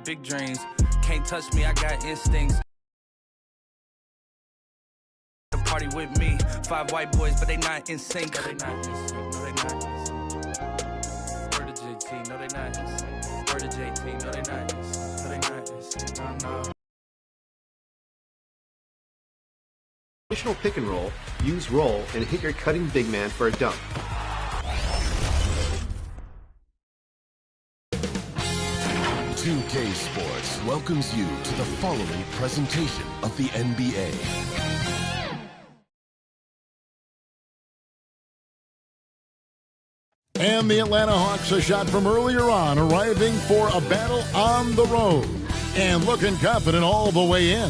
big dreams. Can't touch me, I got instincts. Party with me, 5 white boys, but they not in sync. No, they not in sync. No, they not in sync. Word to JT, no, they not in sync. Word to JT, no, they not in sync. No, they not in sync. No, no. Traditional pick and roll, use roll and hit your cutting big man for a dunk. $2K Sports welcomes you to the following presentation of the NBA. And the Atlanta Hawks, a shot from earlier on, arriving for a battle on the road and looking confident all the way in.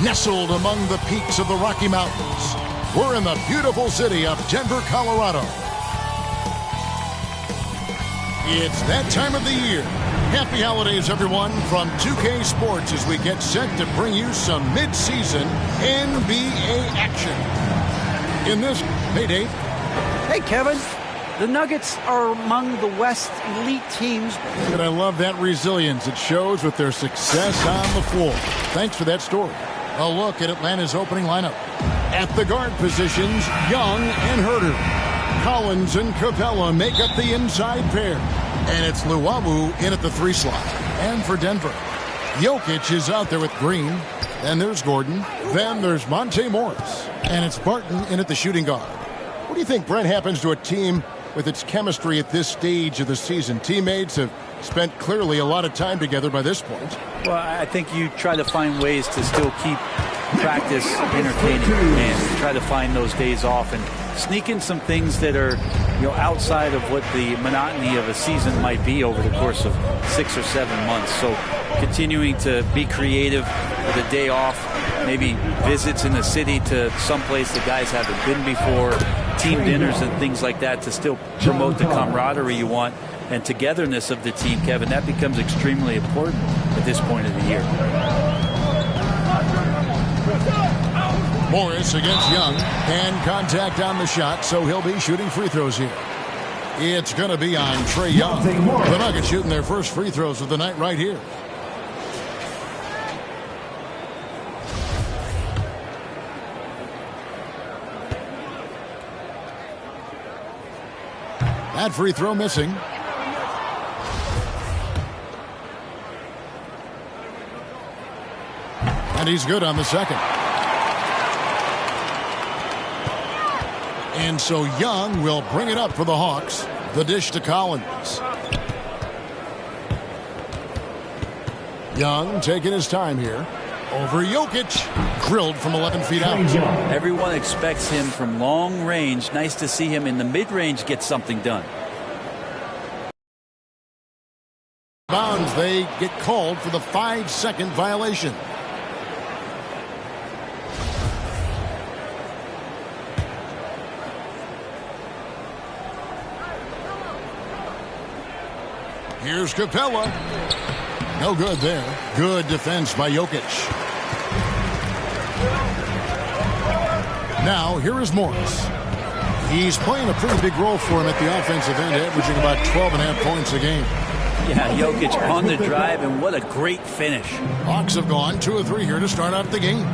Nestled among the peaks of the Rocky Mountains, we're in the beautiful city of Denver, Colorado. It's that time of the year. Happy holidays, everyone, from 2K Sports as we get set to bring you some mid-season NBA action. In this, hey Dave. Hey Kevin, the Nuggets are among the West elite teams. And I love that resilience it shows with their success on the floor. Thanks for that story. A look at Atlanta's opening lineup. At the guard positions, Young and Huerter. Collins and Capella make up the inside pair. And it's Luwawu in at the 3 slot. And for Denver, Jokic is out there with Green. Then there's Gordon. Then there's Monte Morris. And it's Barton in at the shooting guard. What do you think, Brent, happens to a team with its chemistry at this stage of the season? Teammates have spent clearly a lot of time together by this point. Well, I think you try to find ways to still keep practice entertaining and try to find those days off and sneak in some things that are, outside of what the monotony of a season might be over the course of 6 or 7 months. So continuing to be creative with a day off, maybe visits in the city to someplace the guys haven't been before, team dinners and things like that to still promote the camaraderie you want and togetherness of the team, Kevin. That becomes extremely important at this point of the year. Morris against Young, and contact on the shot, so he'll be shooting free throws here. It's going to be on Trae Young. The Nuggets shooting their first free throws of the night right here. That free throw missing. And he's good on the second. And so Young will bring it up for the Hawks. The dish to Collins. Young taking his time here. Over Jokic. Drilled from 11 feet out. Everyone expects him from long range. Nice to see him in the mid-range get something done. Bounds, they get called for the 5-second violation. Here's Capella. No good there. Good defense by Jokic. Now, here is Morris. He's playing a pretty big role for him at the offensive end, averaging about 12.5 points a game. Yeah, Jokic on the drive, and what a great finish. Hawks have gone 2 of 3 here to start out the game.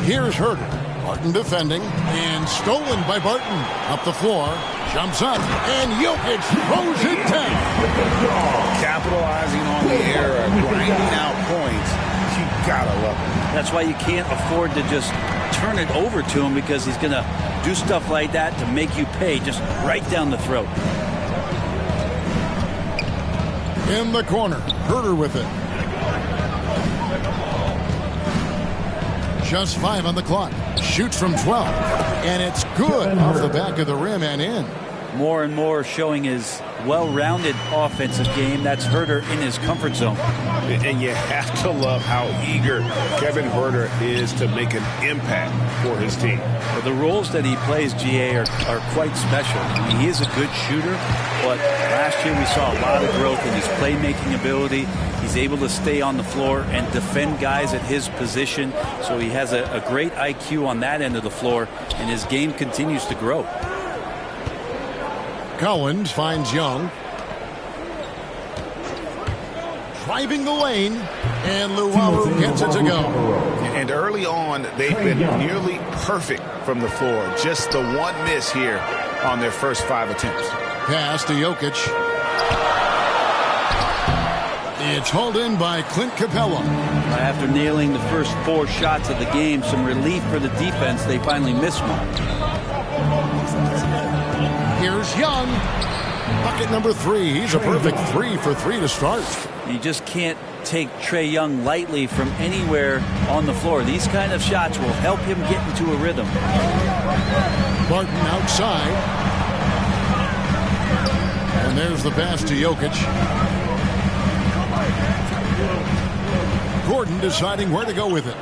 Here's Huerter. Barton defending, and stolen by Barton. Up the floor, jumps up, and Jokic throws it down. Capitalizing on the error, grinding out points. You gotta love it. That's why you can't afford to just turn it over to him, because he's going to do stuff like that to make you pay just right down the throat. In the corner, Huerter with it. Just 5 on the clock. Shoots from 12. And it's good off the back of the rim and in. More and more showing his well-rounded offensive game. That's Huerter in his comfort zone. And you have to love how eager Kevin Huerter is to make an impact for his team. Well, the roles that he plays, GA, are quite special. I mean, he is a good shooter, but last year we saw a lot of growth in his playmaking ability. He's able to stay on the floor and defend guys at his position. So he has a great IQ on that end of the floor, and his game continues to grow. Collins finds Young. Driving the lane, and Luwawu gets it to go. And early on, they've been nearly perfect from the floor. Just the one miss here on their first 5 attempts. Pass to Jokic. It's hauled in by Clint Capella. After nailing the first 4 shots of the game, some relief for the defense. They finally missed one. Here's Young. Bucket number 3. He's a perfect 3 for 3 to start. You just can't take Trae Young lightly from anywhere on the floor. These kind of shots will help him get into a rhythm. Barton outside. And there's the pass to Jokic. Gordon deciding where to go with it.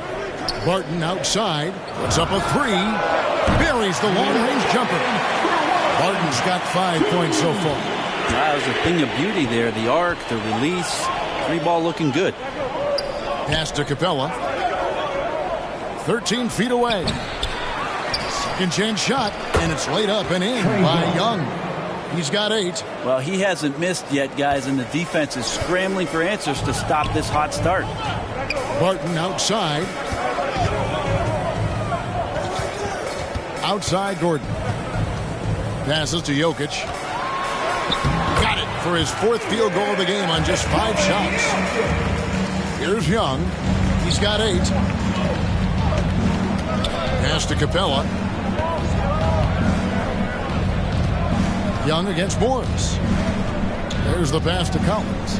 Barton outside. Puts up a 3. Buries the long-range jumper. Barton's got 5 points so far. That was a thing of beauty there. The arc, the release. 3 ball looking good. Pass to Capella. 13 feet away. Second chance shot, and it's laid up and in by Young. He's got 8. Well, he hasn't missed yet, guys, and the defense is scrambling for answers to stop this hot start. Barton outside. Outside Gordon. Passes to Jokic. Got it for his 4th field goal of the game on just 5 shots. Here's Young. He's got 8. Pass to Capella. Young against Morris. There's the pass to Collins.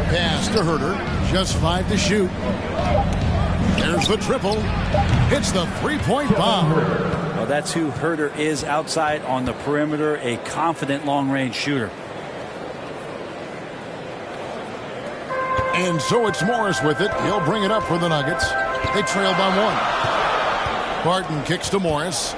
Pass to Herter. Just 5 to shoot. There's the triple. Hits the 3-point bomb. Well, that's who Herter is outside on the perimeter, a confident long-range shooter. And so it's Morris with it. He'll bring it up for the Nuggets. They trail by 1. Barton kicks to Morris.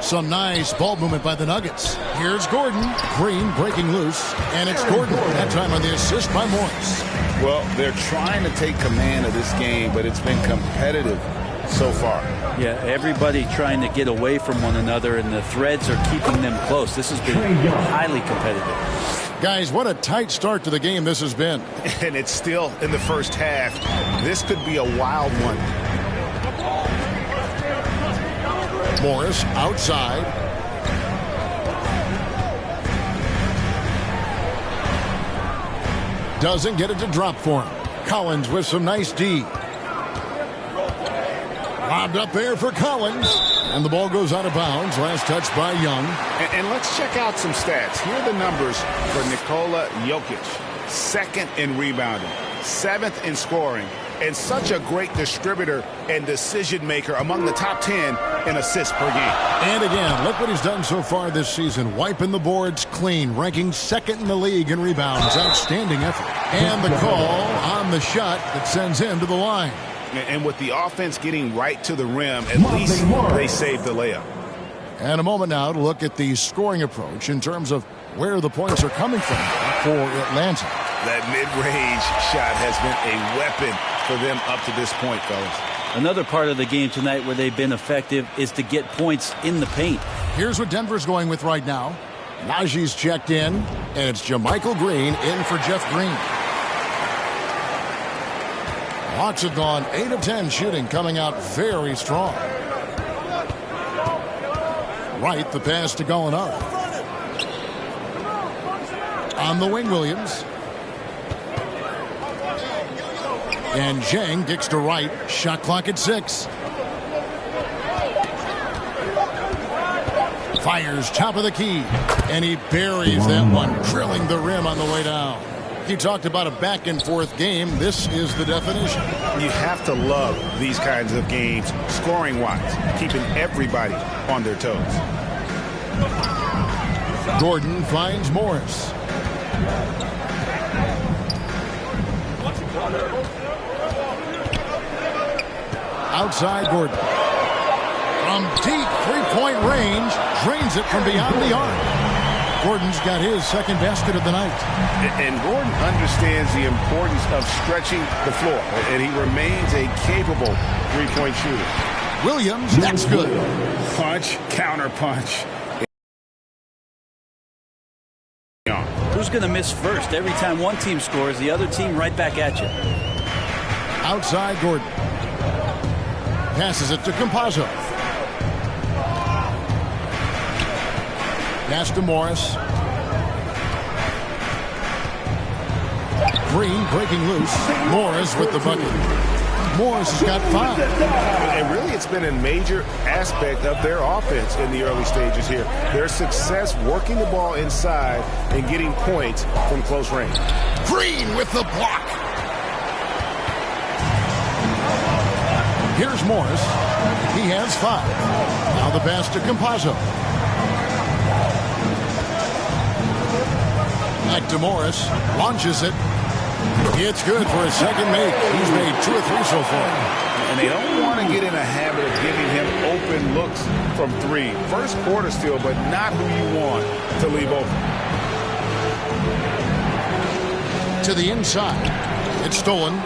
Some nice ball movement by the Nuggets. Here's Gordon. Green breaking loose. And it's Gordon. That time on the assist by Morris. Well, they're trying to take command of this game, but it's been competitive so far. Yeah, everybody trying to get away from one another, and the threads are keeping them close. This has been highly competitive. Guys, what a tight start to the game this has been. And it's still in the first half. This could be a wild one. Morris outside. Doesn't get it to drop for him. Collins with some nice D. Lobbed up there for Collins. And the ball goes out of bounds. Last touch by Young. And let's check out some stats. Here are the numbers for Nikola Jokic. 2nd in rebounding, 7th in scoring, and such a great distributor and decision maker, among the top 10 in assists per game. And again, look what he's done so far this season. Wiping the boards clean, ranking 2nd in the league in rebounds. Outstanding effort. And the call on the shot that sends him to the line. And with the offense getting right to the rim, at least they saved the layup. And a moment now to look at the scoring approach in terms of where the points are coming from for Atlanta. That mid-range shot has been a weapon for them up to this point, fellas. Another part of the game tonight where they've been effective is to get points in the paint. Here's what Denver's going with right now. Najee's checked in, and it's JaMychal Green in for Jeff Green. Hawks have gone 8 of 10 shooting, coming out very strong. Right, the pass to Gallinari. On the wing, Williams. And Zhang kicks to right. Shot clock at 6. Fires top of the key. And he buries that one, drilling the rim on the way down. You talked about a back-and-forth game. This is the definition. You have to love these kinds of games, scoring-wise, keeping everybody on their toes. Gordon finds Morris. Outside Gordon. From deep three-point range, drains it from beyond the arc. Gordon's got his 2nd basket of the night. And Gordon understands the importance of stretching the floor, and he remains a capable three-point shooter. Williams, that's good. Punch, counter punch. Who's going to miss first? Every time one team scores, the other team right back at you. Outside Gordon. Passes it to Campazzo. Pass to Morris. Green breaking loose. Morris with the bucket. Morris has got 5. And really, it's been a major aspect of their offense in the early stages here. Their success working the ball inside and getting points from close range. Green with the block. Here's Morris. He has 5. Now the pass to Campazzo. Back to Morris. Launches it. It's good for his second make. He's made 2 or 3 so far. And they don't want to get in a habit of giving him open looks from 3. First quarter still, but not who you want to leave open. To the inside. It's stolen.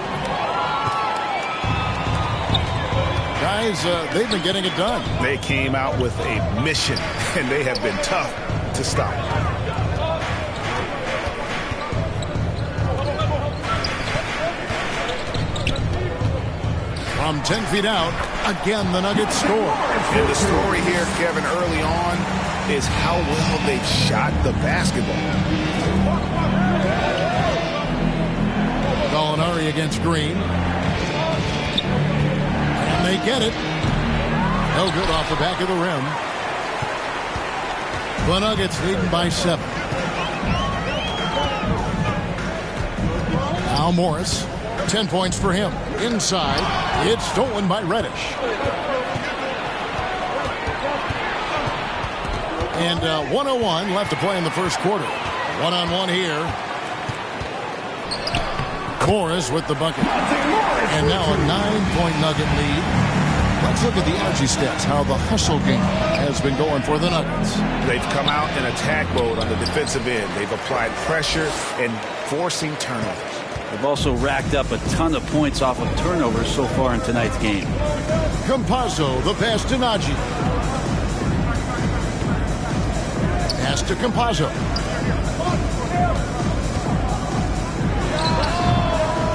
Guys, they've been getting it done. They came out with a mission, and they have been tough to stop. From 10 feet out, again the Nuggets score. And the story here, Kevin, early on is how well they've shot the basketball. Gallinari against Green. And they get it. No good off the back of the rim. The Nuggets leading by 7. Now Morris. 10 points for him. Inside, it's stolen by Reddish. And 1:01 left to play in the first quarter. 1-on-1 here. Morris with the bucket. And now a 9-point Nugget lead. Let's look at the energy stats, how the hustle game has been going for the Nuggets. They've come out in attack mode on the defensive end. They've applied pressure and forcing turnovers. They've also racked up a ton of points off of turnovers so far in tonight's game. Campazzo, the pass to Nagy. Pass to Campazzo.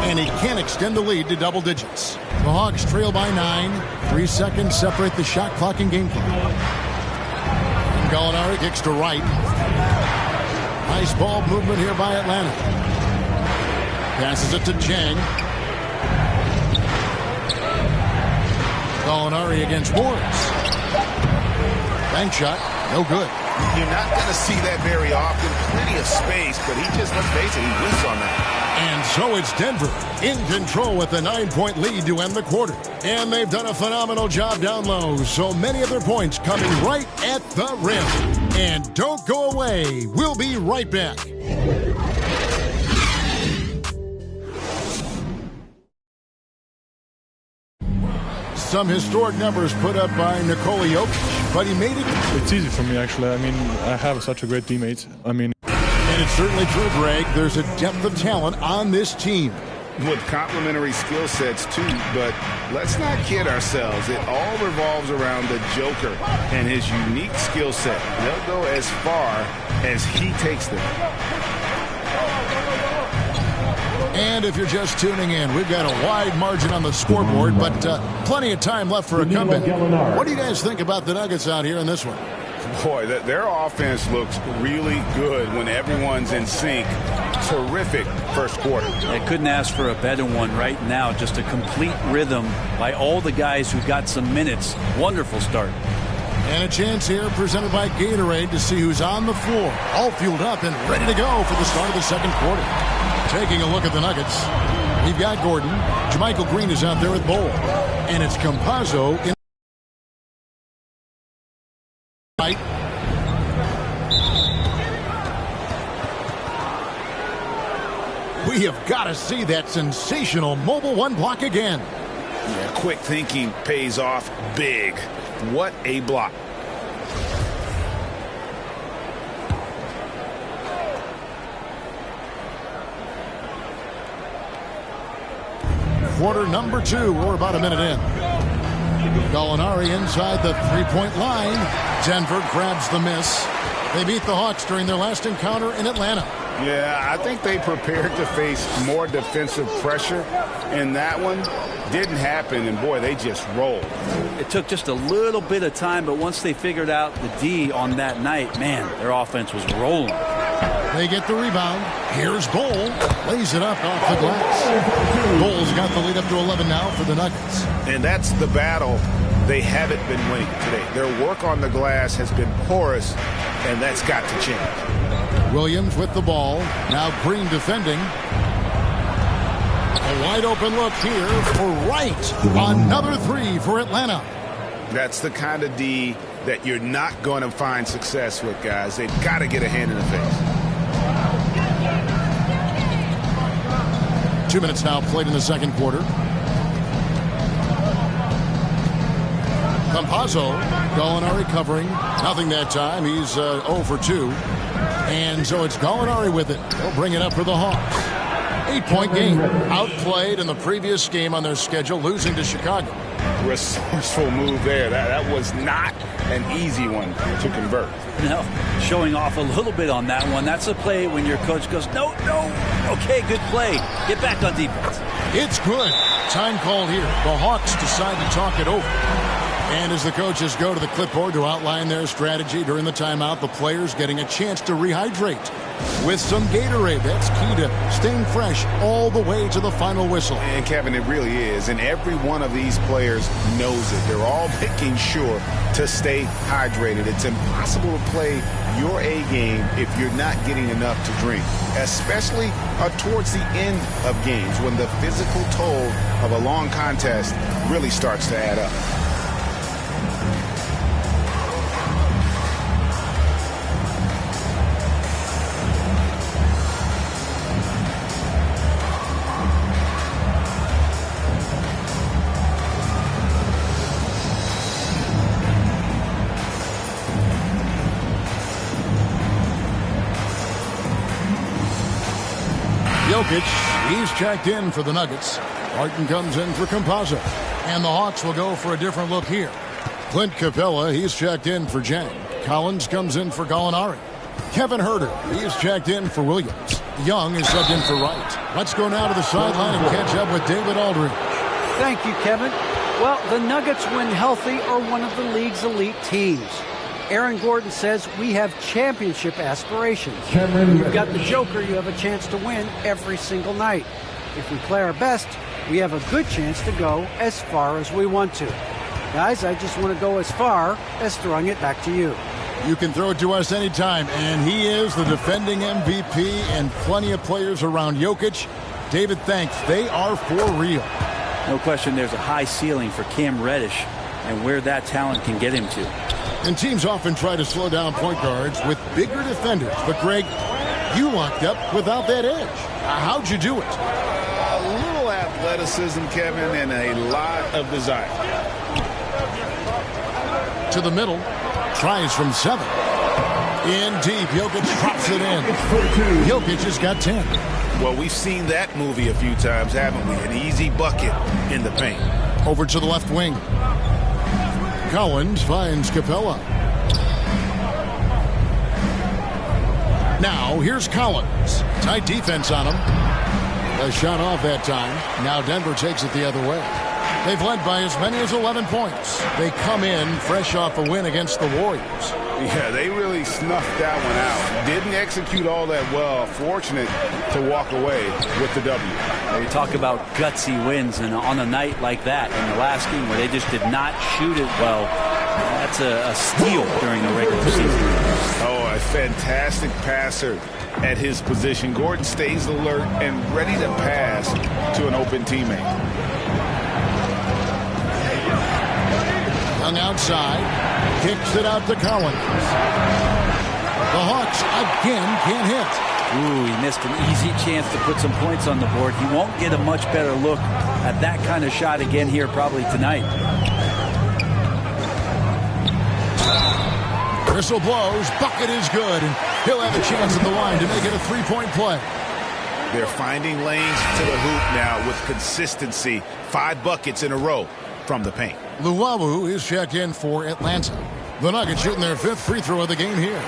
And he can't extend the lead to double digits. The Hawks trail by 9. 3 seconds separate the shot clock and game clock. And Gallinari kicks to right. Nice ball movement here by Atlanta. Passes it to Chang. Gallinari against Morris. Bank shot, no good. You're not going to see that very often. Plenty of space, but he just, let's face it, he whiffs on that. And so it's Denver in control with a 9-point lead to end the quarter. And they've done a phenomenal job down low. So many of their points coming right at the rim. And don't go away. We'll be right back. Some historic numbers put up by Nikola Jokic, but he made it. It's easy for me, actually. I mean, I have such a great teammate. And it's certainly true, Greg. There's a depth of talent on this team. With complementary skill sets, too. But let's not kid ourselves. It all revolves around the Joker and his unique skill set. They'll go as far as he takes them. And if you're just tuning in, we've got a wide margin on the scoreboard, but plenty of time left for a comeback. What do you guys think about the Nuggets out here in this one? Boy, their offense looks really good when everyone's in sync. Terrific first quarter. I couldn't ask for a better one right now. Just a complete rhythm by all the guys who got some minutes. Wonderful start. And a chance here presented by Gatorade to see who's on the floor. All fueled up and ready to go for the start of the second quarter. Taking a look at the Nuggets, we've got Gordon. JaMychal Green is out there with Bol. And it's Campazzo in right. We have got to see that sensational mobile one block again. Yeah, quick thinking pays off big. What a block. Quarter number 2. We're about a minute in. Gallinari inside the three-point line. Denver grabs the miss. They beat the Hawks during their last encounter in Atlanta. Yeah, I think they prepared to face more defensive pressure, and that one didn't happen, and boy, they just rolled. It took just a little bit of time, but once they figured out the D on that night, man, their offense was rolling. They get the rebound. Here's Bol. Lays it up off the glass. Bol's got the lead up to 11 now for the Nuggets. And that's the battle they haven't been winning today. Their work on the glass has been porous, and that's got to change. Williams with the ball. Now Green defending. A wide open look here for Wright. Another three for Atlanta. That's the kind of D that you're not going to find success with, guys. They've got to get a hand in the face. 2 minutes now played in the second quarter. Campazzo, Gallinari covering. Nothing that time. He's 0 for 2. And so it's Gallinari with it. They'll bring it up for the Hawks. 8-point game. Outplayed in the previous game on their schedule, losing to Chicago. Resourceful move there. That was not an easy one to convert. No, showing off a little bit on that one. That's a play when your coach goes, no. Okay, good play. Get back on defense. It's good. Time called here. The Hawks decide to talk it over. And as the coaches go to the clipboard to outline their strategy during the timeout, the players getting a chance to rehydrate with some Gatorade. That's key to staying fresh all the way to the final whistle. And Kevin, it really is. And every one of these players knows it. They're all making sure to stay hydrated. It's impossible to play your A game if you're not getting enough to drink, especially towards the end of games when the physical toll of a long contest really starts to add up. Jokic, he's checked in for the Nuggets. Martin comes in for Campazzo. And the Hawks will go for a different look here. Clint Capella, he's checked in for Jang. Collins comes in for Gallinari. Kevin Huerter, he's checked in for Williams. Young is subbed in for Wright. Let's go now to the sideline and catch up with David Aldridge. Thank you, Kevin. Well, the Nuggets, when healthy, are one of the league's elite teams. Aaron Gordon says we have championship aspirations. You've got the Joker, you have a chance to win every single night. If we play our best, we have a good chance to go as far as we want to. Guys, I just want to go as far as throwing it back to you. You can throw it to us anytime, and he is the defending MVP and plenty of players around Jokic. David, thanks. They are for real. No question there's a high ceiling for Cam Reddish and where that talent can get him to. And teams often try to slow down point guards with bigger defenders. But, Greg, you locked up without that edge. How'd you do it? A little athleticism, Kevin, and a lot of desire. To the middle. Tries from 7. In deep. Jokic drops it in. Jokic has got 10. Well, we've seen that movie a few times, haven't we? An easy bucket in the paint. Over to the left wing. Collins finds Capella. Now, here's Collins. Tight defense on him. A shot off that time. Now Denver takes it the other way. They've led by as many as 11 points. They come in fresh off a win against the Warriors. Yeah, they really snuffed that one out. Didn't execute all that well. Fortunate to walk away with the W. We talk about gutsy wins, and on a night like that in the last game where they just did not shoot it well, that's a steal during the regular season. Oh, a fantastic passer at his position. Gordon stays alert and ready to pass to an open teammate. Young outside. Kicks it out to Collins. The Hawks again can't hit. Ooh, he missed an easy chance to put some points on the board. He won't get a much better look at that kind of shot again here probably tonight. Whistle blows. Bucket is good. And he'll have a chance at the line to make it a three-point play. They're finding lanes to the hoop now with consistency. 5 buckets in a row from the paint. Luwawu is checked in for Atlanta. The Nuggets shooting their 5th free throw of the game here.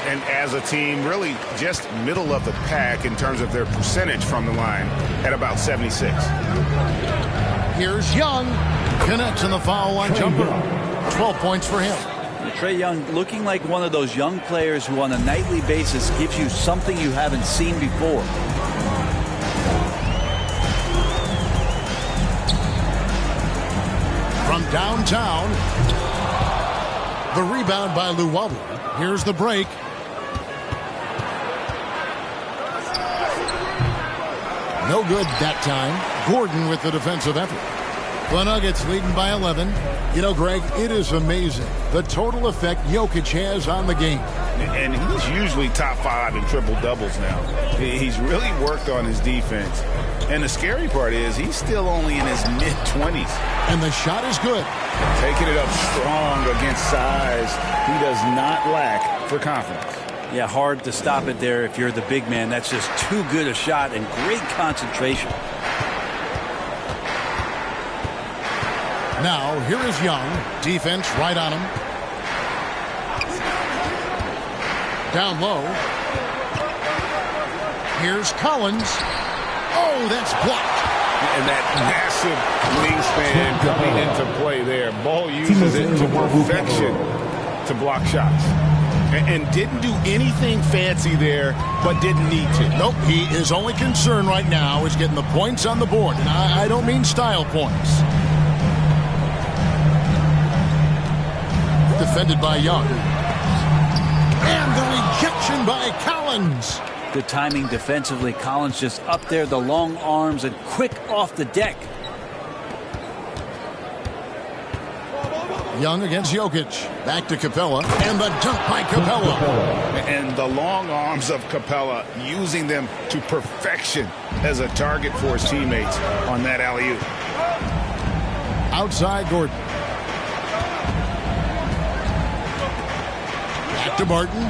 And as a team, really just middle of the pack in terms of their percentage from the line at about 76. Here's Young. Connects on the foul line jumper. 12 points for him. Trae Young looking like one of those young players who on a nightly basis gives you something you haven't seen before. From downtown, the rebound by Luwawu. Here's the break. No good that time. Gordon with the defensive effort. The Nuggets leading by 11. You know, Greg, it is amazing the total effect Jokic has on the game. And he's usually top 5 in triple-doubles now. He's really worked on his defense. And the scary part is he's still only in his mid-20s. And the shot is good. Taking it up strong against size. He does not lack for confidence. Yeah, hard to stop it there if you're the big man. That's just too good a shot and great concentration. Now, here is Young. Defense right on him. Down low. Here's Collins. Oh, that's blocked. And that massive wingspan coming into play there. Ball uses it to perfection to block shots. And didn't do anything fancy there, but didn't need to. Nope, he is only concerned right now is getting the points on the board. And I don't mean style points. Defended by Young. And the rejection by Collins. Good timing defensively. Collins just up there, the long arms, and quick off the deck. Young against Jokic. Back to Capella. And the dunk by Capella. And the long arms of Capella, using them to perfection as a target for his teammates on that alley-oop. Outside Gordon. Back to Barton.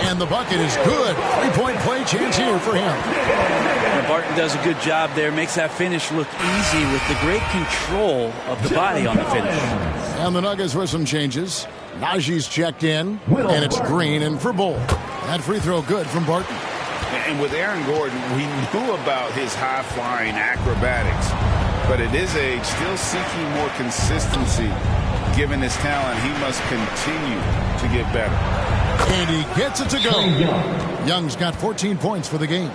And the bucket is good. 3-point play chance here for him. And Barton does a good job there. Makes that finish look easy with the great control of the body on the finish. And the Nuggets with some changes. Najee's checked in. And it's Green in for Bull. That free throw good from Barton. And with Aaron Gordon, we knew about his high-flying acrobatics. But at his age, still seeking more consistency. Given his talent, he must continue to get better. And he gets it to go. Young's got 14 points for the game.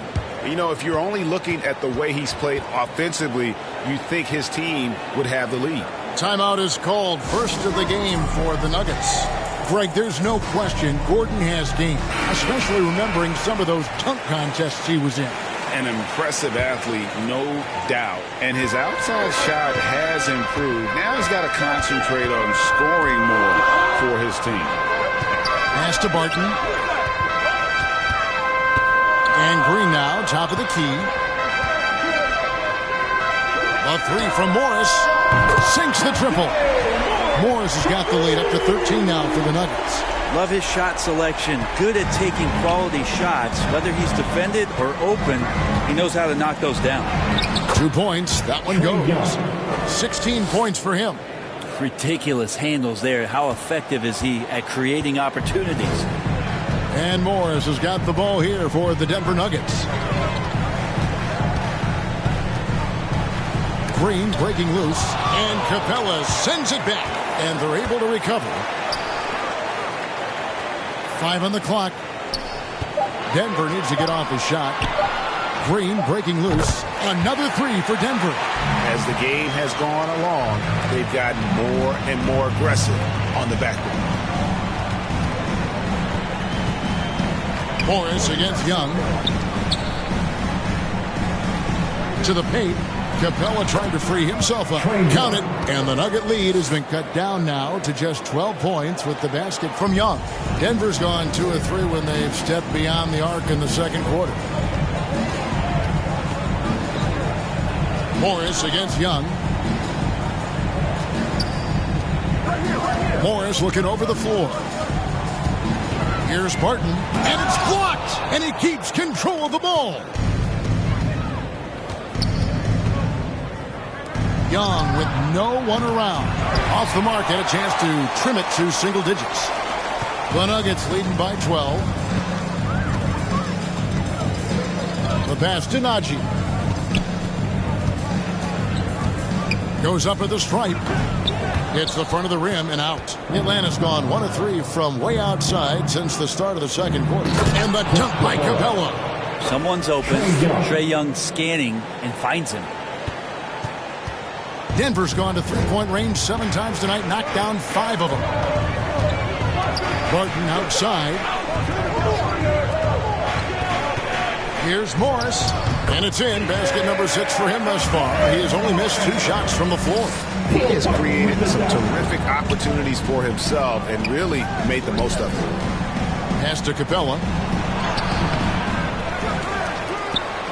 You know, if you're only looking at the way he's played offensively, you think his team would have the lead. Timeout is called. First of the game for the Nuggets. Greg, there's no question Gordon has game, especially remembering some of those dunk contests he was in. An impressive athlete, no doubt. And his outside shot has improved. Now he's got to concentrate on scoring more for his team. Pass to Barton. And Green now, top of the key. A three from Morris. Sinks the triple. Morris has got the lead up to 13 now for the Nuggets. Love his shot selection. Good at taking quality shots. Whether he's defended or open, he knows how to knock those down. 2 points. That one goes. 16 points for him. Ridiculous handles there. How effective is he at creating opportunities? And Morris has got the ball here for the Denver Nuggets. Green breaking loose. And Capella sends it back. And they're able to recover. 5 on the clock. Denver needs to get off his shot. Green breaking loose. Another three for Denver. As the game has gone along, they've gotten more and more aggressive on the backboard. Morris against Young. To the paint. Capella trying to free himself up. Count it. And the Nugget lead has been cut down now to just 12 points with the basket from Young. Denver's gone 2 of 3 when they've stepped beyond the arc in the second quarter. Morris against Young. Morris looking over the floor. Here's Barton. And it's blocked. And he keeps control of the ball. Young with no one around. Off the mark, and a chance to trim it to single digits. The Nuggets leading by 12. The pass to Najee. Goes up at the stripe. Hits the front of the rim and out. Atlanta's gone 1 of 3 from way outside since the start of the second quarter. And the dunk by Capella. Someone's open. Trae Young scanning and finds him. Denver's gone to three-point range 7 times tonight, knocked down 5 of them. Barton outside. Here's Morris. And it's in. Basket number 6 for him thus far. He has only missed 2 shots from the floor. He has created some terrific opportunities for himself and really made the most of it. Pass to Capella.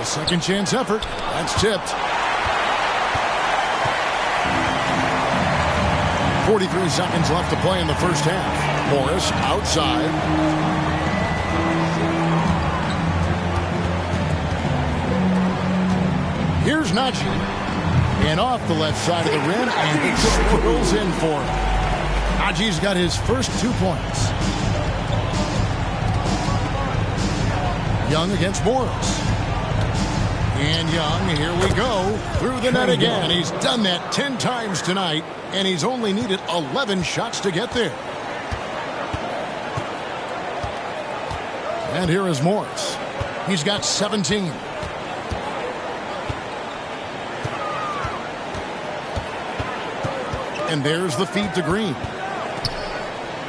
A second chance effort. That's tipped. 43 seconds left to play in the first half. Morris outside. Here's Najee. And off the left side of the rim, and he swirls in for him. Najee's got his first 2 points. Young against Morris. And Young, here we go, through the net again. He's done that 10 times tonight, and he's only needed 11 shots to get there. And here is Morris. He's got 17. And there's the feed to Green.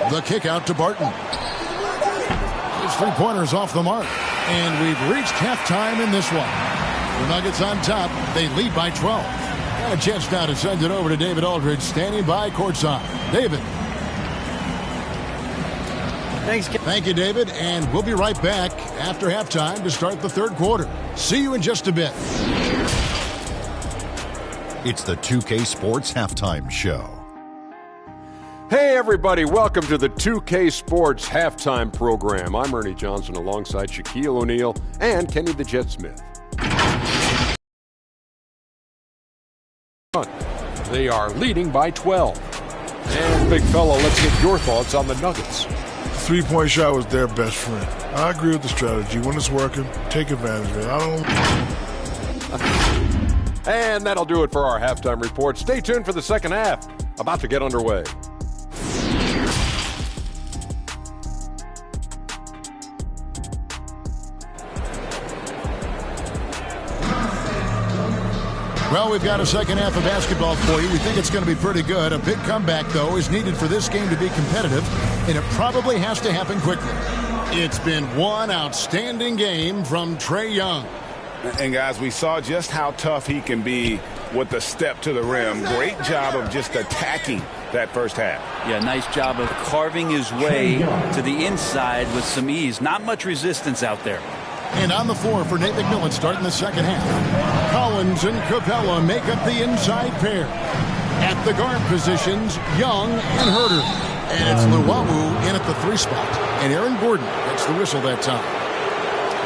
The kick out to Barton. His three-pointer's off the mark. And we've reached halftime in this one. The Nuggets on top. They lead by 12. Got a chance now to send it over to David Aldridge, standing by courtside. David. Thanks. Thank you, David. And we'll be right back after halftime to start the third quarter. See you in just a bit. It's the 2K Sports Halftime Show. Hey, everybody. Welcome to the 2K Sports Halftime Program. I'm Ernie Johnson alongside Shaquille O'Neal and Kenny the Jet Smith. They are leading by 12. And, big fella, let's get your thoughts on the Nuggets. The three-point shot was their best friend. I agree with the strategy. When it's working, take advantage of it. I don't... And that'll do it for our halftime report. Stay tuned for the second half. About to get underway. Well, we've got a second half of basketball for you. We think it's going to be pretty good. A big comeback, though, is needed for this game to be competitive, and it probably has to happen quickly. It's been one outstanding game from Trae Young. And, guys, we saw just how tough he can be with the step to the rim. Great job of just attacking that first half. Yeah, nice job of carving his way to the inside with some ease. Not much resistance out there. And on the floor for Nate McMillan starting the second half. Collins and Capella make up the inside pair. At the guard positions, Young and Herter. And it's Luwawu in at the 3 spot. And Aaron Gordon gets the whistle that time.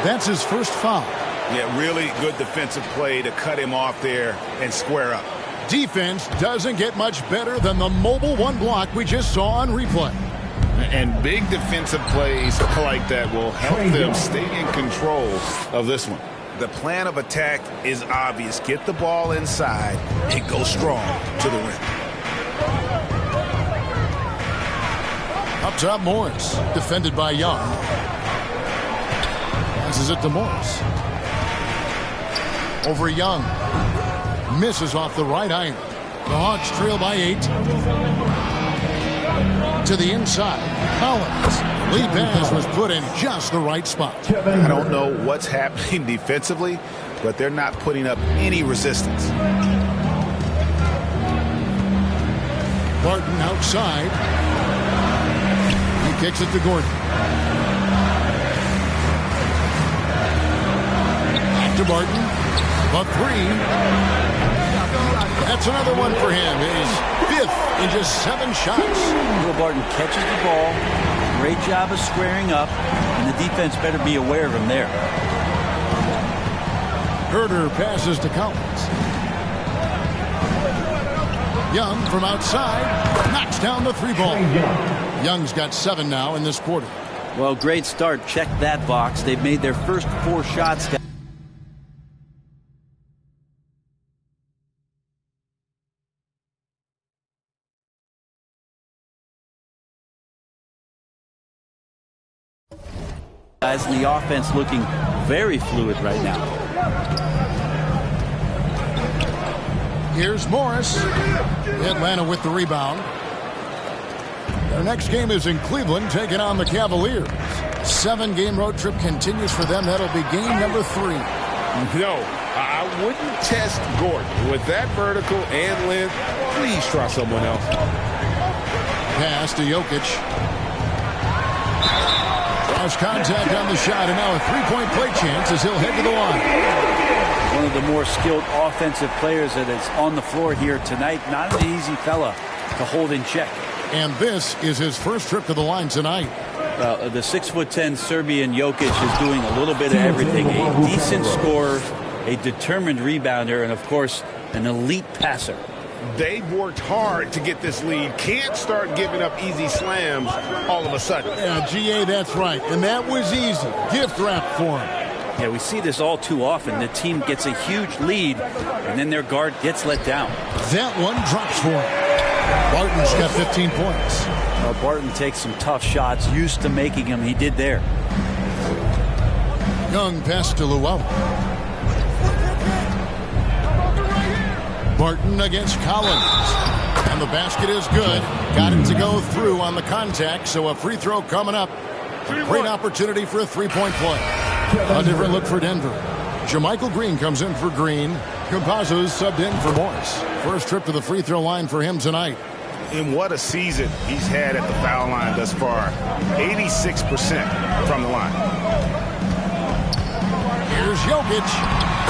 That's his first foul. Yeah, really good defensive play to cut him off there and square up. Defense doesn't get much better than the mobile 1 block we just saw on replay. And big defensive plays like that will help them stay in control of this one. The plan of attack is obvious. Get the ball inside and go strong to the rim. Up top, Morris. Defended by Young. Passes it to Morris. Over Young. Misses off the right iron. The Hawks trail by 8. To the inside. Collins. Lead pass was put in just the right spot. I don't know what's happening defensively, but they're not putting up any resistance. Barton outside. He kicks it to Gordon. Back to Barton. A 3. That's another one for him. His 5th in just 7 shots. Will Barton catches the ball. Great job of squaring up. And the defense better be aware of him there. Herter passes to Collins. Young from outside knocks down the three ball. Young's got 7 now in this quarter. Well, great start. Check that box. They've made their first 4 shots. Guys, and the offense looking very fluid right now. Here's Morris. Atlanta with the rebound. Their next game is in Cleveland, taking on the Cavaliers. 7-game road trip continues for them. That'll be game number 3. No, I wouldn't test Gordon. With that vertical and length, please try someone else. Pass to Jokic. Draws contact on the shot, and now a 3-point play chance as he'll head to the line. One of the more skilled offensive players that is on the floor here tonight. Not an easy fella to hold in check. And this is his first trip to the line tonight. The 6'10" Serbian Jokic is doing a little bit of everything. A decent scorer, a determined rebounder, and of course, an elite passer. They've worked hard to get this lead. Can't start giving up easy slams all of a sudden. Yeah, GA, that's right. And that was easy. Gift wrap for him. Yeah, we see this all too often. The team gets a huge lead, and then their guard gets let down. That one drops for him. Barton's got 15 points. Well, Barton takes some tough shots, used to making them. He did there. Young pass to Luau. Barton against Collins. And the basket is good. Got it to go through on the contact, so a free throw coming up. A great opportunity for a 3-point play. A different look for Denver. Jermichael Green comes in for Green. Campazzo's subbed in for Morris. First trip to the free throw line for him tonight. And what a season he's had at the foul line thus far. 86% from the line. Here's Jokic.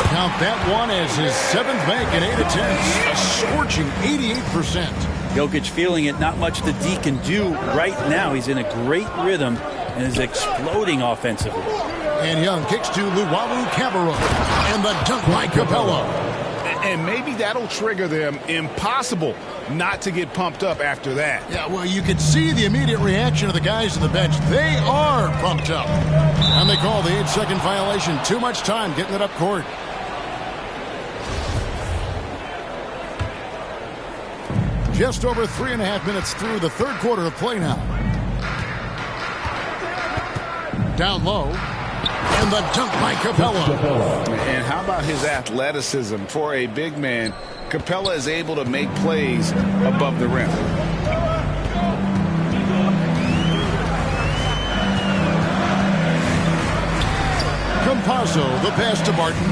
Count that one as his 7th make in 8 attempts. A scorching 88%. Jokic feeling it. Not much the D can do right now. He's in a great rhythm and is exploding offensively. And Young kicks to Luau Cabarrot. And the dunk by Capella. And maybe that'll trigger them. Impossible not to get pumped up after that. Yeah, well, you could see the immediate reaction of the guys on the bench. They are pumped up. And they call the 8-second violation. Too much time getting it up court. Just over 3.5 minutes through the third quarter of play now. Down low. And the dunk by Capella. And how about his athleticism? For a big man, Capella is able to make plays above the rim. Campazzo, the pass to Barton.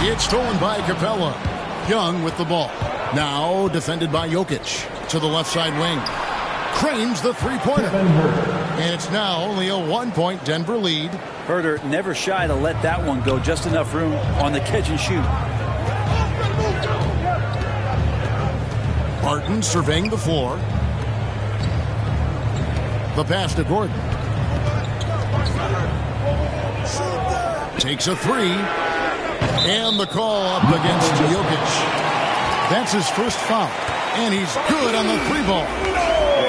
It's stolen by Capella. Young with the ball. Now defended by Jokic to the left side wing. Cranes the three-pointer. And it's now only a 1-point Denver lead. Herder never shy to let that one go. Just enough room on the catch and shoot. Barton surveying the floor. The pass to Gordon. Takes a 3. And the call up against Jokic. That's his first foul. And he's good on the 3-ball.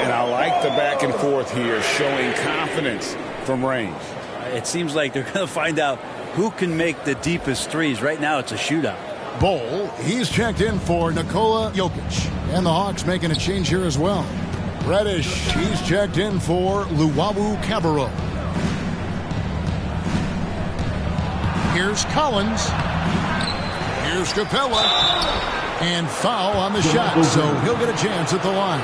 And I like the back and forth here, showing confidence from range. It seems like they're going to find out who can make the deepest threes. Right now it's a shootout. Bol, he's checked in for Nikola Jokic. And the Hawks making a change here as well. Reddish, he's checked in for Luau Cabarrot. Here's Collins. Here's Capella. And foul on the shot, so he'll get a chance at the line.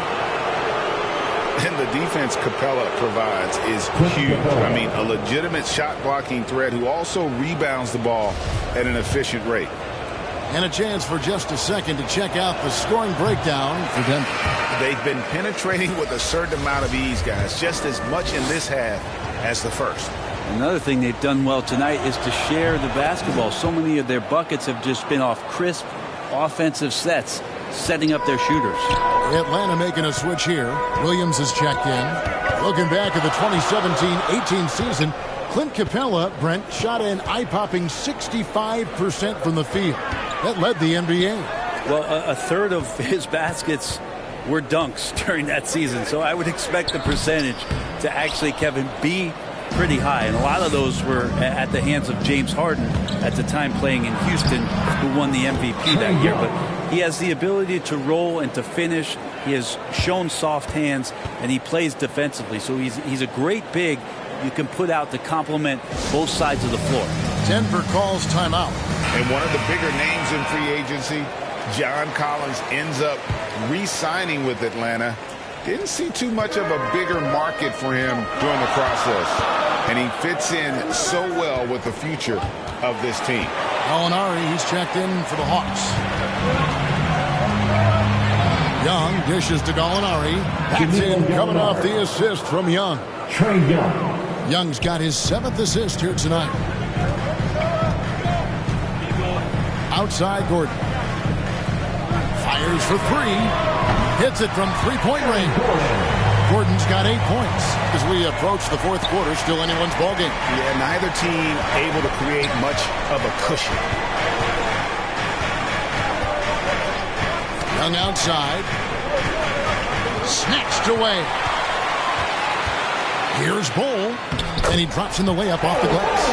And the defense Capella provides is huge. I mean, a legitimate shot-blocking threat who also rebounds the ball at an efficient rate. And a chance for just a second to check out the scoring breakdown for Denver. They've been penetrating with a certain amount of ease, guys, just as much in this half as the first. Another thing they've done well tonight is to share the basketball. So many of their buckets have just been off crisp offensive sets, setting up their shooters. Atlanta making a switch here. Williams is checked in. Looking back at the 2017-18 season, Clint Capella, Brent, shot an eye-popping 65% from the field. That led the NBA. Well, a third of his baskets were dunks during that season, so I would expect the percentage to actually, Kevin, be pretty high, and a lot of those were at the hands of James Harden at the time playing in Houston, who won the MVP that year. But he has the ability to roll and to finish. He has shown soft hands, and he plays defensively, so he's a great big you can put out to complement both sides of the floor. Denver calls timeout. And one of the bigger names in free agency, John Collins, ends up re-signing with Atlanta. Didn't see too much of a bigger market for him during the process. And he fits in so well with the future of this team. Gallinari, he's checked in for the Hawks. Young dishes to Gallinari. That's in, coming off the assist from Young. Trae Young. Young's got his 7th assist here tonight. Outside Gordon. Fires for 3. Hits it from three-point range. Gordon's got 8 points as we approach the 4th quarter. Still anyone's ballgame. Yeah, neither team able to create much of a cushion. Young outside. Snatched away. Here's Bull. And he drops in the layup off the glass.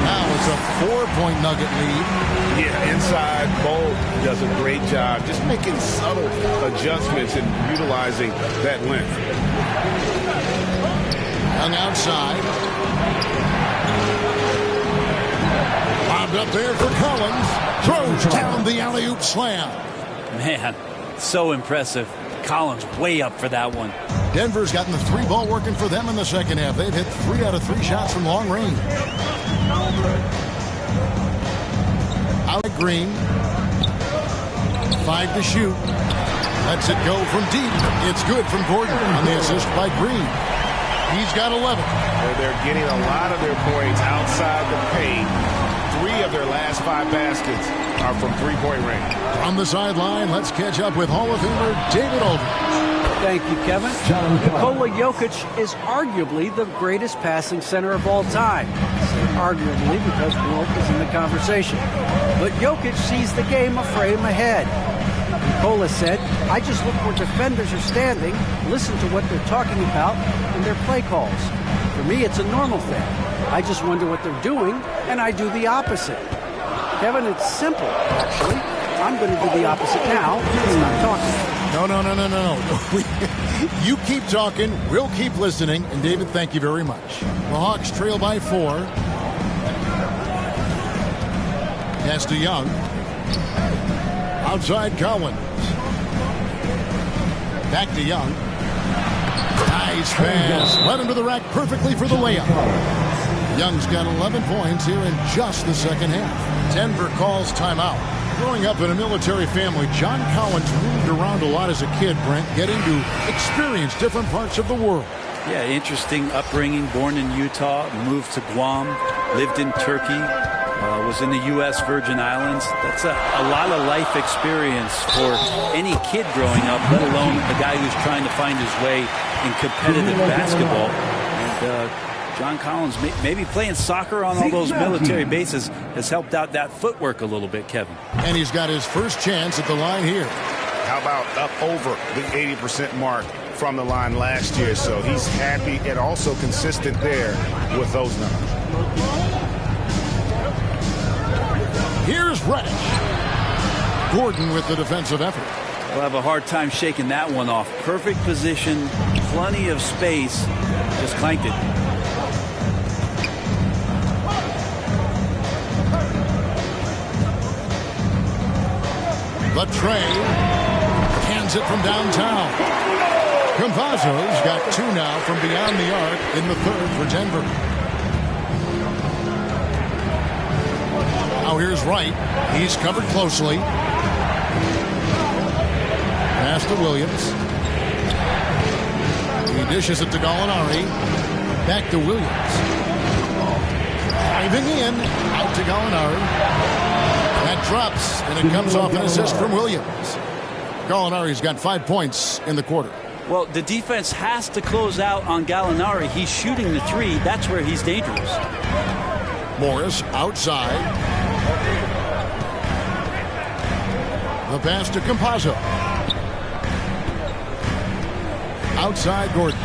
Now it's a 4-point Nugget lead. Yeah, inside, Bull does a great job just making subtle adjustments and utilizing that length. Young outside. Bobbed up there for Collins. Throws down the alley-oop slam. Man, so impressive. Collins way up for that one. Denver's gotten the 3-ball working for them in the second half. They've hit 3 out of 3 shots from long range. Alec Green. 5 to shoot. Lets it go from deep. It's good from Gordon on the assist by Green. He's got 11. They're getting a lot of their points outside the paint. 3 of their last 5 baskets are from three-point range. From the sideline, let's catch up with Hall of Famer David Aldridge. Thank you, Kevin. Nikola Jokic is arguably the greatest passing center of all time. I say arguably because Wilt is in the conversation. But Jokic sees the game a frame ahead. Nikola said, I just look where defenders are standing, listen to what they're talking about, and their play calls. For me, it's a normal thing. I just wonder what they're doing, and I do the opposite. Kevin, it's simple, actually. I'm going to do the opposite now. Stop talking. No. You keep talking. We'll keep listening. And, David, thank you very much. The Hawks trail by 4. Pass to Young. Outside Collins. Back to Young. Nice pass. Led him to the rack perfectly for the layup. Young's got 11 points here in just the second half. Denver calls timeout. Growing up in a military family, John Collins moved around a lot as a kid, Brent, getting to experience different parts of the world. Yeah, interesting upbringing. Born in Utah, moved to Guam, lived in Turkey, was in the U.S. Virgin Islands. That's a lot of life experience for any kid growing up, let alone a guy who's trying to find his way in competitive basketball. And John Collins, maybe playing soccer on all those military bases has helped out that footwork a little bit, Kevin. And he's got his first chance at the line here. How about up over the 80% mark from the line last year? So he's happy and also consistent there with those numbers. Here's Reddish. Gordon with the defensive effort. We'll have a hard time shaking that one off. Perfect position, plenty of space. Just clanked it. The Trae cans it from downtown. Campazzo's got 2 now from beyond the arc in the 3rd for Denver. Now here's Wright. He's covered closely. Pass to Williams. He dishes it to Gallinari. Back to Williams. Driving in. Out to Gallinari. That drops, and it comes off an assist from Williams. Gallinari's got 5 points in the quarter. Well, the defense has to close out on Gallinari. He's shooting the 3. That's where he's dangerous. Morris outside. The pass to Campazzo. Outside Gordon.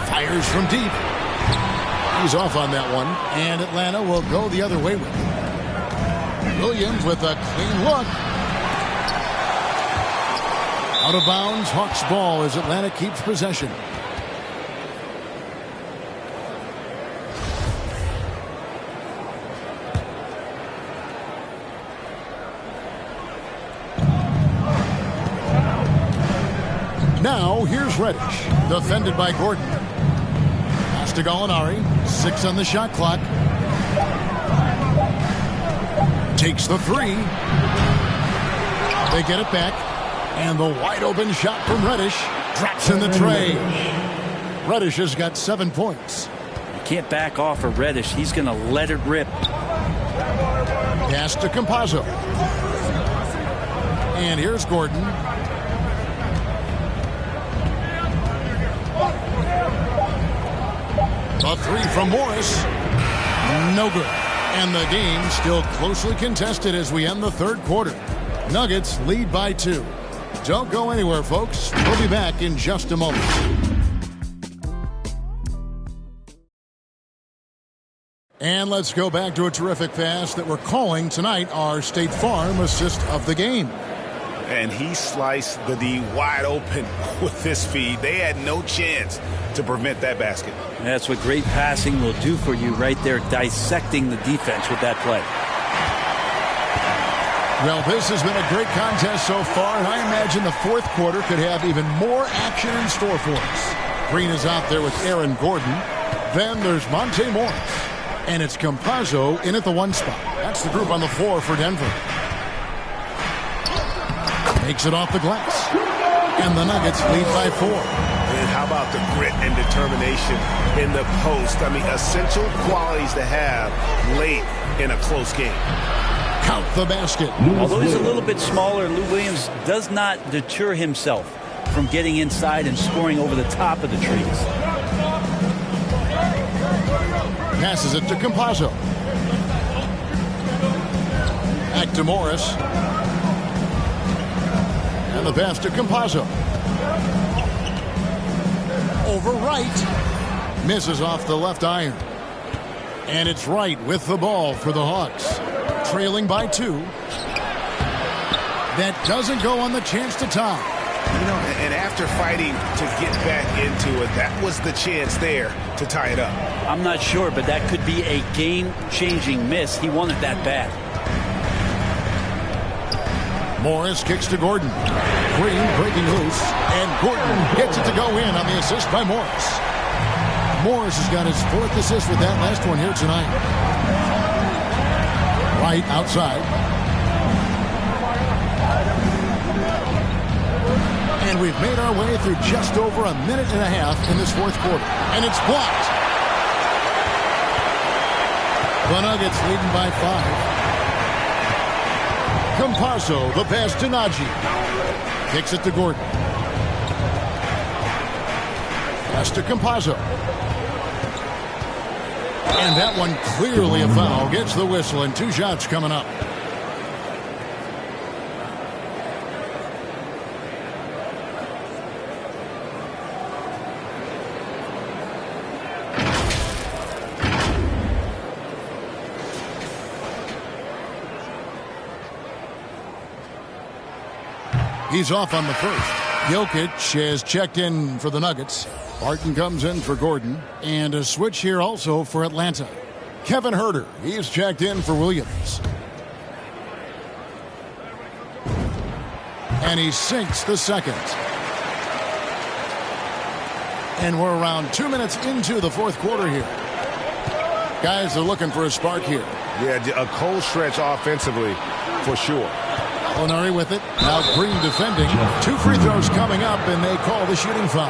Fires from deep. He's off on that one. And Atlanta will go the other way with it. Williams with a clean look. Out of bounds, Hawks ball as Atlanta keeps possession. Now, here's Reddish, defended by Gordon. Pass to Gallinari, 6 on the shot clock. Takes the 3. They get it back, and the wide-open shot from Reddish drops in the tray. Reddish has got 7 points. You can't back off of Reddish. He's going to let it rip. Pass to Campazzo. And here's Gordon. A 3 from Morris. No good. And the game still closely contested as we end the third quarter. Nuggets lead by 2. Don't go anywhere, folks. We'll be back in just a moment. And let's go back to a terrific pass that we're calling tonight our State Farm assist of the game. And he sliced the D wide open with his feed. They had no chance to prevent that basket. That's what great passing will do for you right there, dissecting the defense with that play. Well, this has been a great contest so far, and I imagine the fourth quarter could have even more action in store for us. Green is out there with Aaron Gordon. Then there's Monte Morris. And it's Campazzo in at the 1 spot. That's the group on the floor for Denver. Takes it off the glass. And the Nuggets lead by 4. And how about the grit and determination in the post? I mean, essential qualities to have late in a close game. Count the basket. Although he's a little bit smaller, Lou Williams does not deter himself from getting inside and scoring over the top of the trees. Passes it to Campazzo. Back to Morris. And the pass to Campazzo. Over Wright. Misses off the left iron. And it's Wright with the ball for the Hawks. Trailing by 2. That doesn't go on the chance to tie. You know, and after fighting to get back into it, that was the chance there to tie it up. I'm not sure, but that could be a game-changing miss. He wanted that bad. Morris kicks to Gordon. Green breaking loose, and Gordon gets it to go in on the assist by Morris. Morris has got his 4th assist with that last one here tonight. Right outside. And we've made our way through just over a minute and a half in this fourth quarter. And it's blocked. The Nuggets leading by 5. Campazzo, the pass to Naji. Kicks it to Gordon. Pass to Campazzo. And that one clearly a foul. Gets the whistle, and 2 shots coming up. He's off on the first. Jokic has checked in for the Nuggets. Barton comes in for Gordon. And a switch here also for Atlanta. Kevin Huerter, he's checked in for Williams. And he sinks the second. And we're around 2 minutes into the fourth quarter here. Guys are looking for a spark here. Yeah, a cold stretch offensively for sure. Gallinari with it. Now Green defending. 2 free throws coming up, and they call the shooting foul.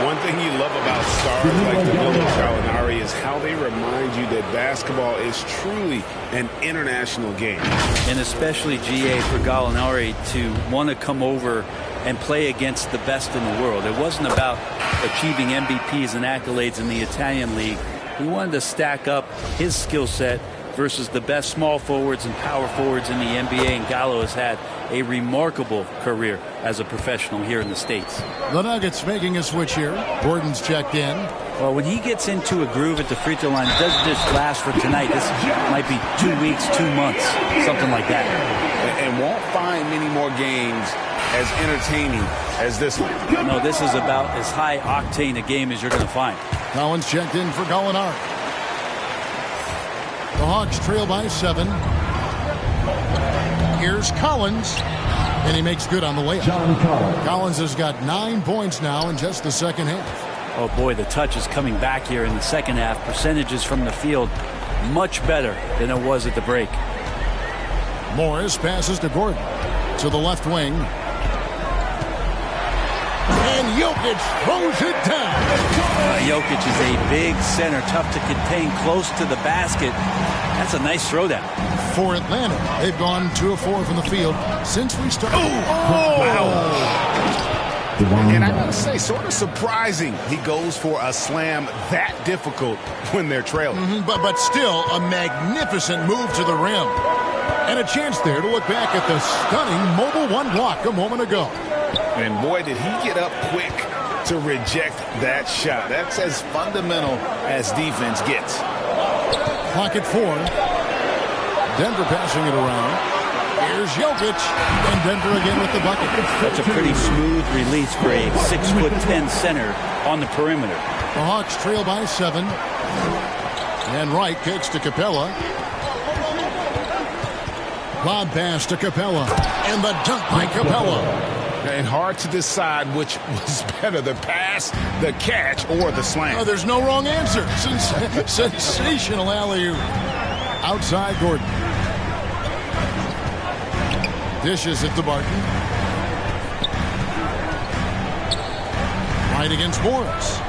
One thing you love about stars like Danilo Gallinari is how they remind you that basketball is truly an international game. And especially, GA, for Gallinari to want to come over and play against the best in the world. It wasn't about achieving MVPs and accolades in the Italian League. He wanted to stack up his skill set versus the best small forwards and power forwards in the NBA, and Gallo has had a remarkable career as a professional here in the States. The Nuggets making a switch here. Gordon's checked in. Well, when he gets into a groove at the free throw line, it doesn't just last for tonight. This might be 2 weeks, 2 months, something like that. And won't find many more games as entertaining as this one. No, this is about as high octane a game as you're going to find. Collins checked in for Gallinari. The Hawks trail by 7. Here's Collins, and he makes good on the layup. Collins has got 9 points now in just the second half. Oh boy, the touch is coming back here in the second half. Percentages from the field much better than it was at the break. Morris passes to Gordon to the left wing. And Jokic throws it down. Jokic is a big center, tough to contain, close to the basket. That's a nice throwdown. For Atlanta, they've gone 2 of 4 from the field since we started. Wow. And I gotta say, sort of surprising he goes for a slam that difficult when they're trailing. But still a magnificent move to the rim. And a chance there to look back at the stunning Mobile One block a moment ago. And boy, did he get up quick to reject that shot. That's as fundamental as defense gets. Clock at 4. Denver passing it around. Here's Jokic, and Denver again with the bucket. That's a pretty smooth release for a 6'10" center on the perimeter. The Hawks trail by 7. And Wright kicks to Capella. Lob pass to Capella. And the dunk by Capella. And hard to decide which was better, the pass, the catch, or the slam. Oh, there's no wrong answer. Sensational alley-oop. Outside Gordon. Dishes it to Barton. Right against Morris.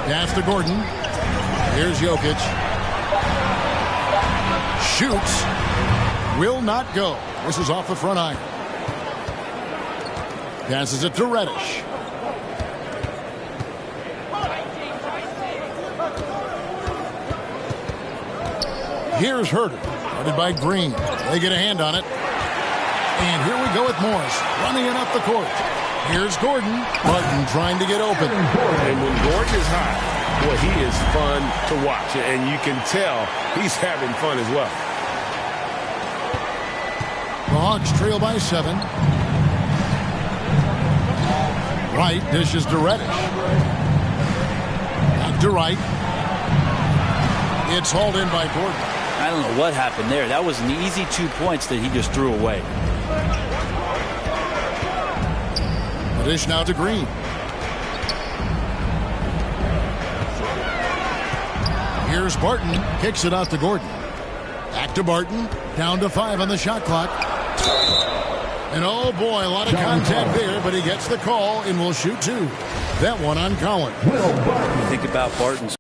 Pass to Gordon. Here's Jokic. Shoots. Will not go. This is off the front iron. Passes it to Reddish. Here's Herter. Guarded by Green. They get a hand on it. And here we go with Morris running it up the court. Here's Gordon. Barton trying to get open. And when Gordon is hot, boy, he is fun to watch. And you can tell he's having fun as well. The Hawks trail by 7. Wright dishes to Reddish. Back to Wright. It's hauled in by Gordon. I don't know what happened there. That was an easy 2 points that he just threw away. The dish now to Green. Here's Barton. Kicks it out to Gordon. Back to Barton. Down to 5 on the shot clock. And oh boy, a lot of contact there, but he gets the call and will shoot 2. That one on Collins. You think about Barton's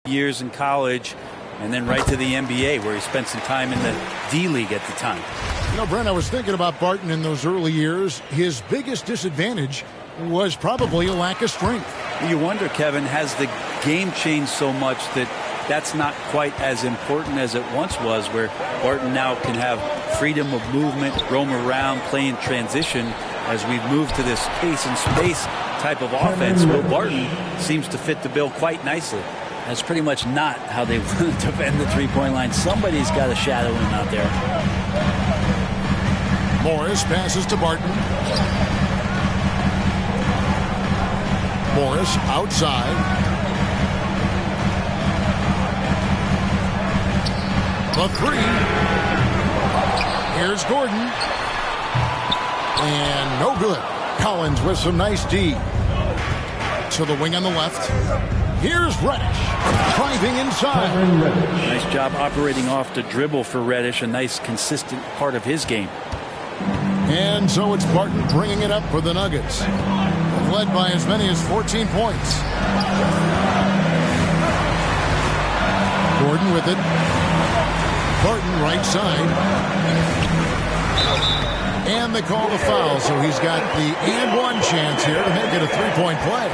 years in college and then right to the NBA where he spent some time in the D-League at the time. You know, Brent, I was thinking about Barton in those early years. His biggest disadvantage was probably a lack of strength. You wonder, Kevin, has the game changed so much that that's not quite as important as it once was, where Barton now can have freedom of movement, roam around, play in transition as we've moved to this pace and space type of offense. Will Barton seems to fit the bill quite nicely. That's pretty much not how they want to defend the three-point line. Somebody's got to shadow him out there. Morris passes to Barton. Morris outside. The 3. Here's Gordon. And no good. Collins with some nice D. To the wing on the left. Here's Reddish. Driving inside. Nice job operating off the dribble for Reddish. A nice, consistent part of his game. And so it's Barton bringing it up for the Nuggets. Led by as many as 14 points. Gordon with it. Barton right side. And they call the foul, so he's got the and one chance here to make it a 3-point play.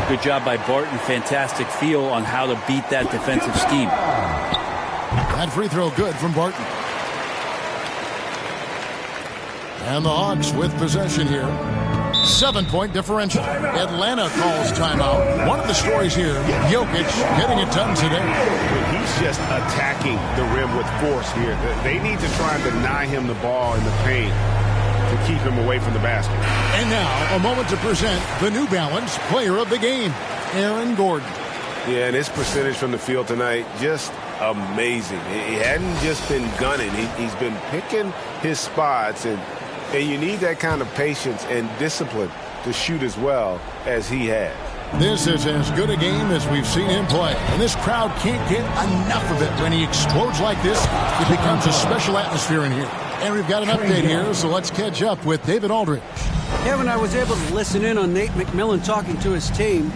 Good job by Barton. Fantastic feel on how to beat that defensive scheme. That free throw good from Barton. And the Hawks with possession here. 7-point differential. Atlanta calls timeout. One of the stories here, Jokic getting it done today. He's just attacking the rim with force here. They need to try and deny him the ball in the paint to keep him away from the basket. And now, a moment to present the New Balance Player of the Game, Aaron Gordon. Yeah, and his percentage from the field tonight, just amazing. He hadn't just been gunning. He's been picking his spots, and you need that kind of patience and discipline to shoot as well as he has. This is as good a game as we've seen him play. And this crowd can't get enough of it. When he explodes like this, it becomes a special atmosphere in here. And we've got an update here, so let's catch up with David Aldridge. Kevin, I was able to listen in on Nate McMillan talking to his team.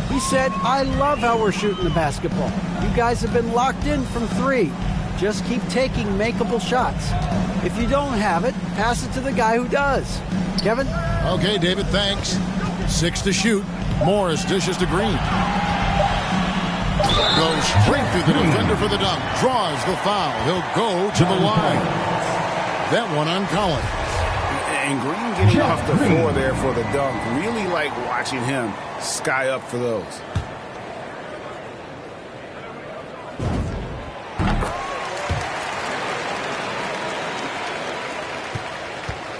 He said, I love how we're shooting the basketball. You guys have been locked in from 3. Just keep taking makeable shots. If you don't have it, pass it to the guy who does. Kevin? Okay, David, thanks. 6 to shoot. Morris dishes to Green. Goes straight through the defender for the dunk. Draws the foul. He'll go to the line. That one on Collins. And Green getting off the floor there for the dunk. Really like watching him sky up for those.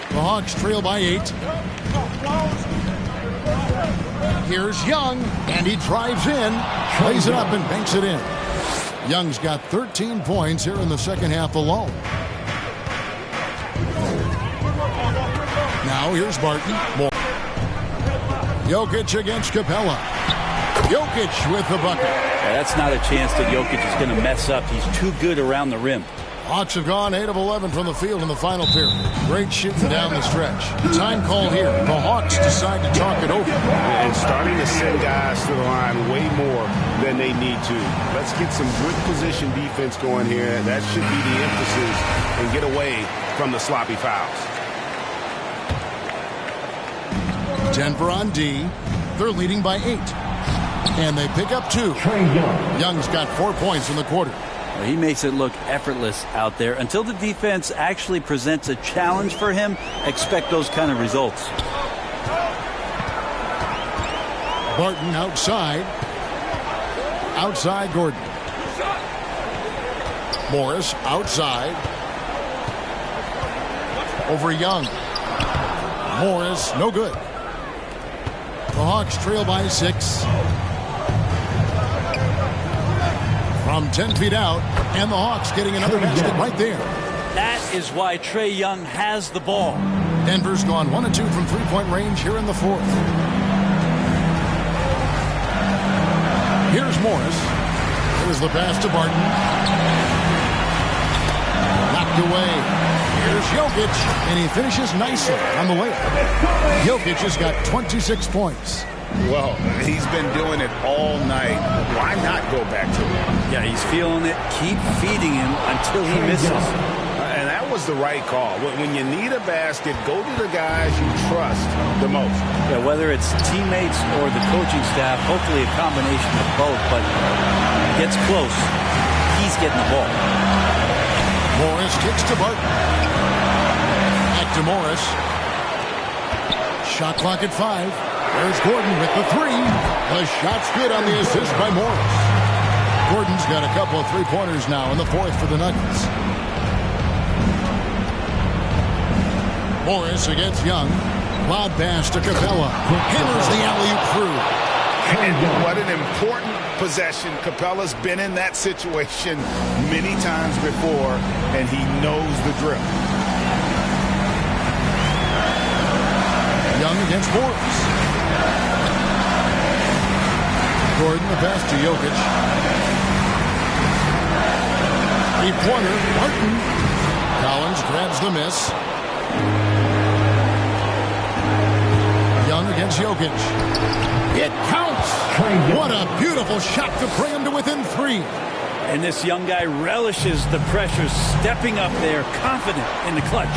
The Hawks trail by 8. Here's Young, and he drives in, plays it up, and banks it in. Young's got 13 points here in the second half alone. Now here's Barton. More. Jokic against Capella. Jokic with the bucket. That's not a chance that Jokic is going to mess up. He's too good around the rim. Hawks have gone 8 of 11 from the field in the final period. Great shooting down the stretch. Time call here. The Hawks decide to talk it over. And starting to send guys to the line way more than they need to. Let's get some good position defense going here. That should be the emphasis and get away from the sloppy fouls. Denver on D. They're leading by 8. And they pick up 2. Young's got 4 points in the quarter. He makes it look effortless out there. Until the defense actually presents a challenge for him, expect those kind of results. Barton outside. Outside Gordon. Morris outside. Over Young. Morris, no good. The Hawks trail by 6. From 10 feet out, and the Hawks getting another basket right there. That is why Trae Young has the ball. Denver's gone 1 of 2 from three-point range here in the 4th. Here's Morris. Here's the pass to Barton. Knocked away. Here's Jokic, and he finishes nicely on the layup. Jokic has got 26 points. Well, he's been doing it all night. Why not go back to it? Yeah, he's feeling it. Keep feeding him until he misses. And that was the right call. When you need a basket, go to the guys you trust the most. Yeah, whether it's teammates or the coaching staff, hopefully a combination of both, but gets close. He's getting the ball. Morris kicks to Barton. Back to Morris. Shot clock at 5. There's Gordon with the 3. The shot's good on the assist by Morris. Gordon's got a couple of three-pointers now in the 4th for the Nuggets. Morris against Young. Lob pass to Capella. Hammers the alley-oop through. And what an important possession. Capella's been in that situation many times before, and he knows the drill. Young against Morris. Gordon, the pass to Jokic. 3-pointer, Barton. Collins grabs the miss. Young against Jokic. It counts. What a beautiful shot to bring him to within 3. And this young guy relishes the pressure, stepping up there, confident in the clutch.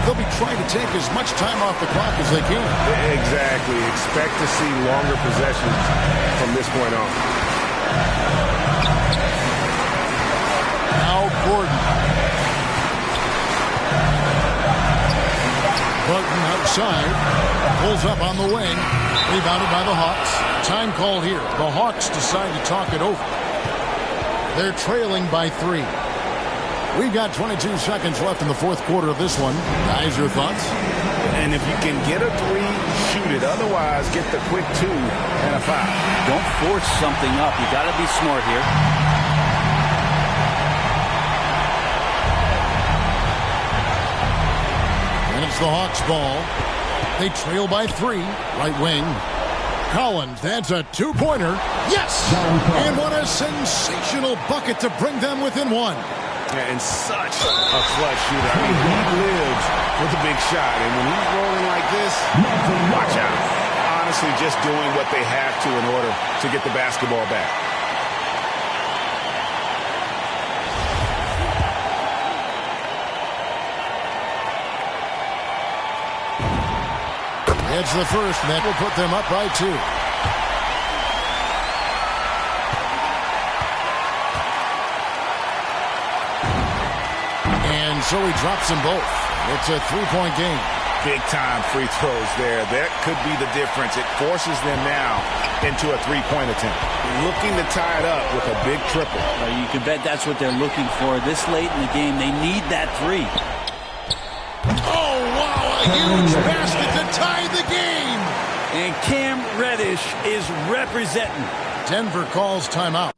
they'll be trying to take as much time off the clock as they can. Exactly. Expect to see longer possessions from this point on. Now Gordon. Burton outside. Pulls up on the wing. Rebounded by the Hawks. Time call here. The Hawks decide to talk it over. They're trailing by 3. We've got 22 seconds left in the fourth quarter of this one. Guys, your thoughts? And if you can get a 3, shoot it. Otherwise, get the quick 2 and a foul. Don't force something up. You got to be smart here. And it's the Hawks' ball. They trail by 3. Right wing. Collins, that's a 2-pointer. Yes! And what a sensational bucket to bring them within 1. And such a clutch shooter. I mean, he lives for the big shot. And when he's rolling like this, watch out. Honestly, just doing what they have to in order to get the basketball back. It's the first, and that will put them up by 2. And so he drops them both. It's a 3-point game. Big-time free throws there. That could be the difference. It forces them now into a 3-point attempt. Looking to tie it up with a big triple. You can bet that's what they're looking for this late in the game. They need that 3. Oh, wow, a huge basket to tie the game. And Cam Reddish is representing. Denver calls timeout.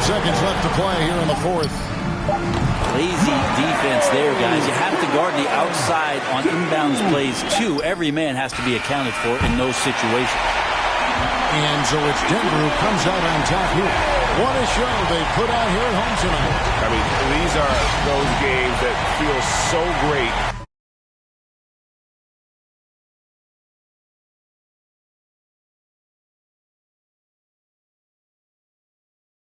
seconds left to play here in the fourth. Lazy defense there, guys. You have to guard the outside on inbounds plays, too. Every man has to be accounted for in those situations. And so it's Denver who comes out on top here. What a show they put out here at home tonight. I mean, these are those games that feel so great